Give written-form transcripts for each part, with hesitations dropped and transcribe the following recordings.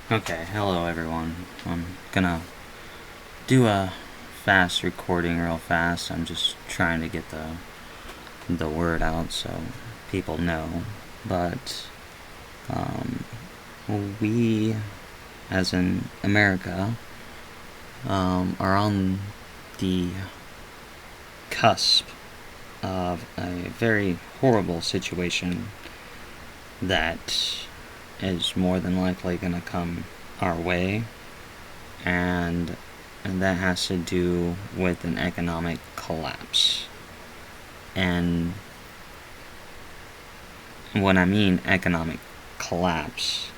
Okay, hello everyone. I'm gonna do a fast recording real fast. I'm just trying to get the word out so people know. But um, we, as in America, are on the cusp of a very horrible situation that is more than likely gonna come our way, and that has to do with an economic collapse. And when I mean economic collapse,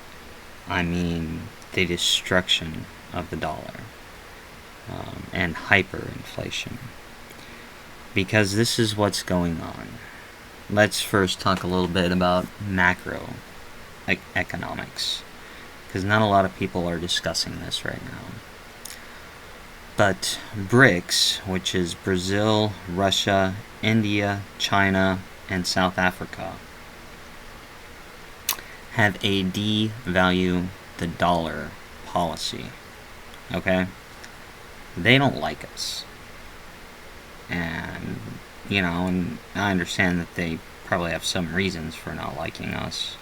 I mean the destruction of the dollar, and hyperinflation. Because this is what's going on. Let's first talk a little bit about macro economics, because not a lot of people are discussing this right now. But BRICS, which is Brazil, Russia, India, China, and South Africa, have a devalue the dollar policy. Okay? They don't like us. And, and I understand that they probably have some reasons for not liking us,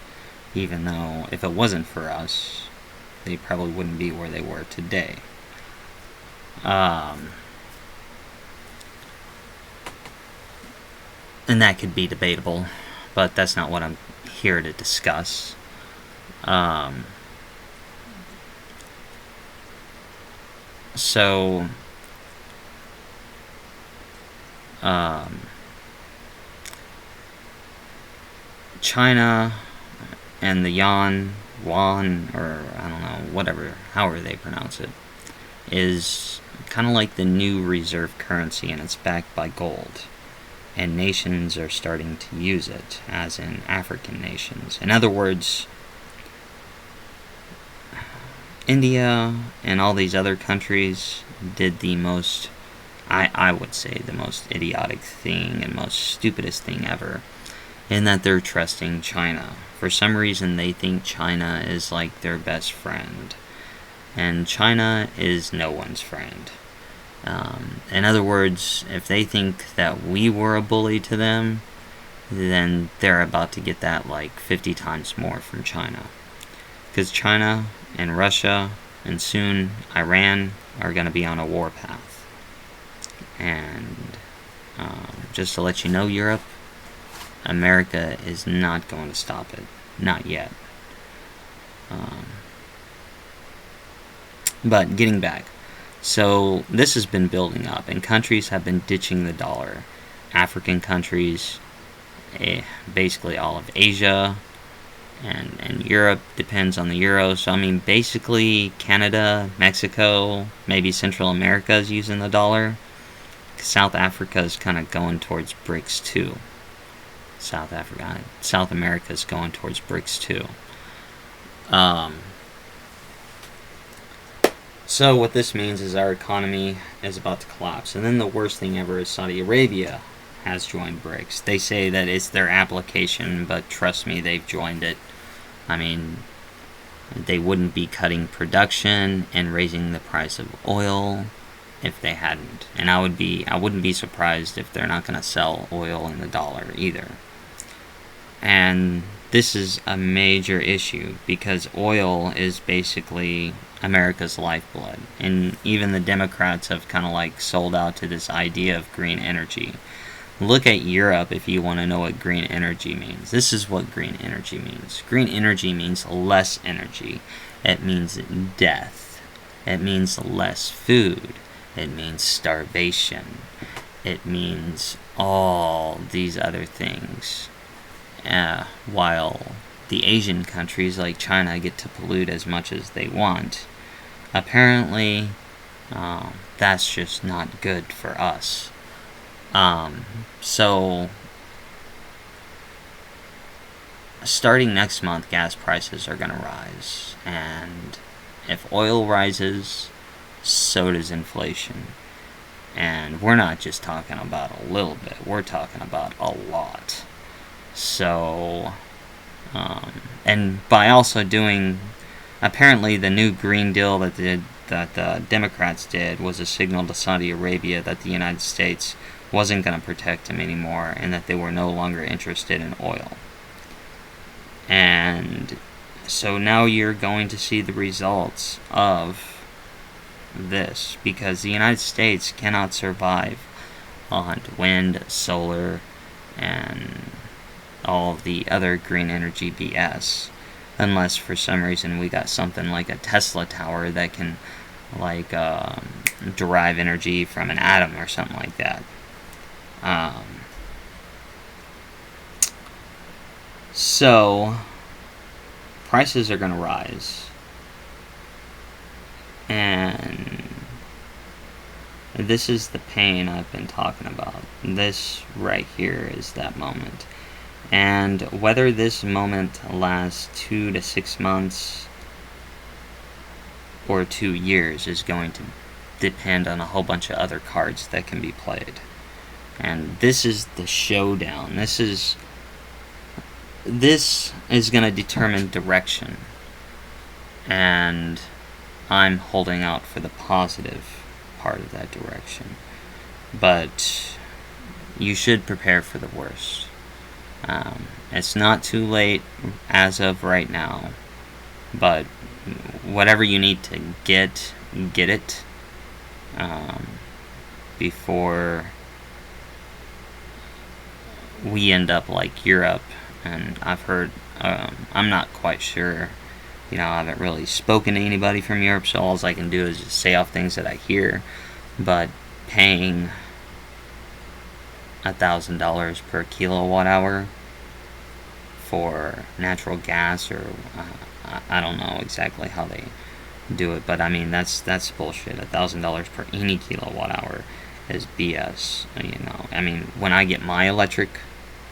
even though if it wasn't for us, they probably wouldn't be where they were today. And that could be debatable, but that's not what I'm here to discuss. So, China and the yuan, or I don't know, whatever, however they pronounce it, is kind of like the new reserve currency, and it's backed by gold. And nations are starting to use it, as in African nations. In other words, India and all these other countries did the most, I would say, the most idiotic thing and most stupidest thing ever, in that they're trusting China. For some reason, they think China is like their best friend. And China is no one's friend. In other words, if they think that we were a bully to them, then they're about to get that like 50 times more from China. Because China and Russia and soon Iran are going to be on a war path. And just to let you know, Europe, America is not going to stop it. Not yet. But getting back. So this has been building up, and countries have been ditching the dollar. African countries, basically all of Asia, and Europe depends on the euro. So, I mean, basically Canada, Mexico, maybe Central America is using the dollar. South Africa is kind of going towards BRICS too. South America is going towards BRICS too. So what this means is our economy is about to collapse. And then the worst thing ever is Saudi Arabia has joined BRICS. They say that it's their application, but trust me, they've joined it. I mean, they wouldn't be cutting production and raising the price of oil if they hadn't. And I wouldn't be surprised if they're not going to sell oil in the dollar either. And this is a major issue because oil is basically America's lifeblood. And even the Democrats have kind of like sold out to this idea of green energy. Look at Europe if you want to know what green energy means. This is what green energy means. Green energy means less energy. It means death. It means less food. It means starvation. It means all these other things. While the Asian countries like China get to pollute as much as they want, apparently that's just not good for us. So starting next month, gas prices are going to rise, and if oil rises, so does inflation. And we're not just talking about a little bit, we're talking about a lot. So, and by also doing apparently the new Green Deal that the Democrats did was a signal to Saudi Arabia that the United States wasn't going to protect them anymore and that they were no longer interested in oil. And so now you're going to see the results of this, because the United States cannot survive on wind, solar, and all of the other green energy BS, unless for some reason we got something like a Tesla tower that can derive energy from an atom or something like that. So prices are going to rise, and this is the pain I've been talking about. This right here is that moment. And whether this moment lasts 2 to 6 months or 2 years is going to depend on a whole bunch of other cards that can be played. And this is the showdown. This is going to determine direction. And I'm holding out for the positive part of that direction. But you should prepare for the worst. It's not too late as of right now, but whatever you need to get it before we end up like Europe. And I've heard, I'm not quite sure, I haven't really spoken to anybody from Europe, so all I can do is just say off things that I hear, but paying $1,000 per kilowatt hour for natural gas, or I don't know exactly how they do it, but I mean that's bullshit. $1,000 per any kilowatt hour is BS. I mean, when I get my electric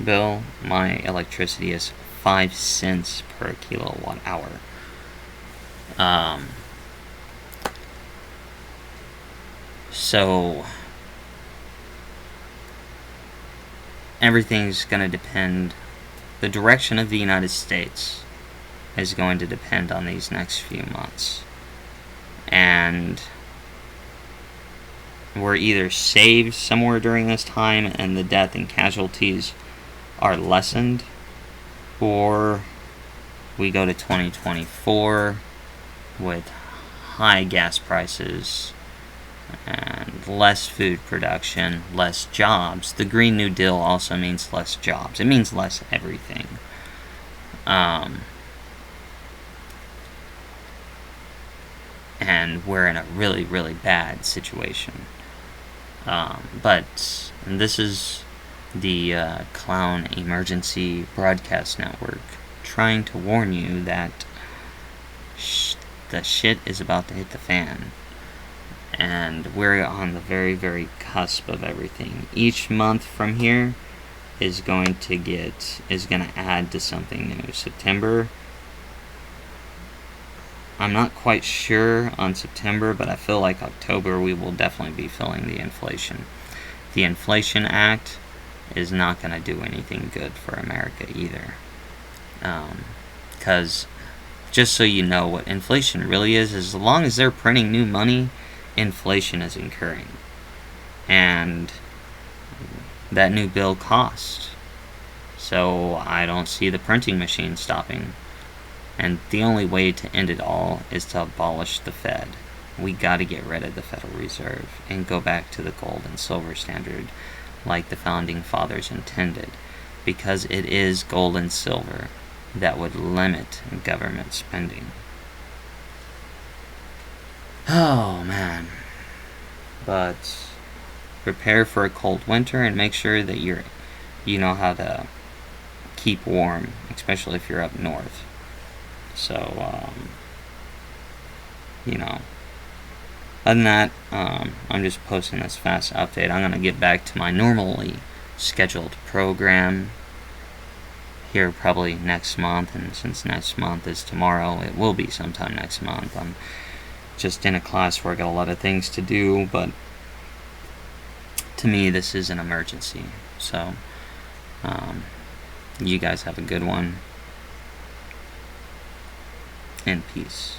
bill, my electricity is 5 cents per kilowatt hour. So everything's going to depend. The direction of the United States is going to depend on these next few months. And we're either saved somewhere during this time and the death and casualties are lessened, or we go to 2024 with high gas prices and less food production, less jobs. The Green New Deal also means less jobs. It means less everything. And we're in a really, really bad situation. But this is the Clown Emergency Broadcast Network trying to warn you that the shit is about to hit the fan. And we're on the very, very cusp of everything. Each month from here is going to add to something new. September, I'm not quite sure on September, but I feel like October we will definitely be feeling the inflation. The Inflation Act is not going to do anything good for America either. Because, just so you know what inflation really is, as long as they're printing new money, inflation is incurring. And that new bill cost. So I don't see the printing machine stopping. And the only way to end it all is to abolish the Fed. We got to get rid of the Federal Reserve and go back to the gold and silver standard like the Founding Fathers intended, because it is gold and silver that would limit government spending. Oh, man. But prepare for a cold winter and make sure that you know how to keep warm, especially if you're up north. So, other than that, I'm just posting this fast update. I'm going to get back to my normally scheduled program here probably next month, and since next month is tomorrow, it will be sometime next month. I'm just in a class where I got a lot of things to do, but to me this is an emergency. So you guys have a good one. and peace.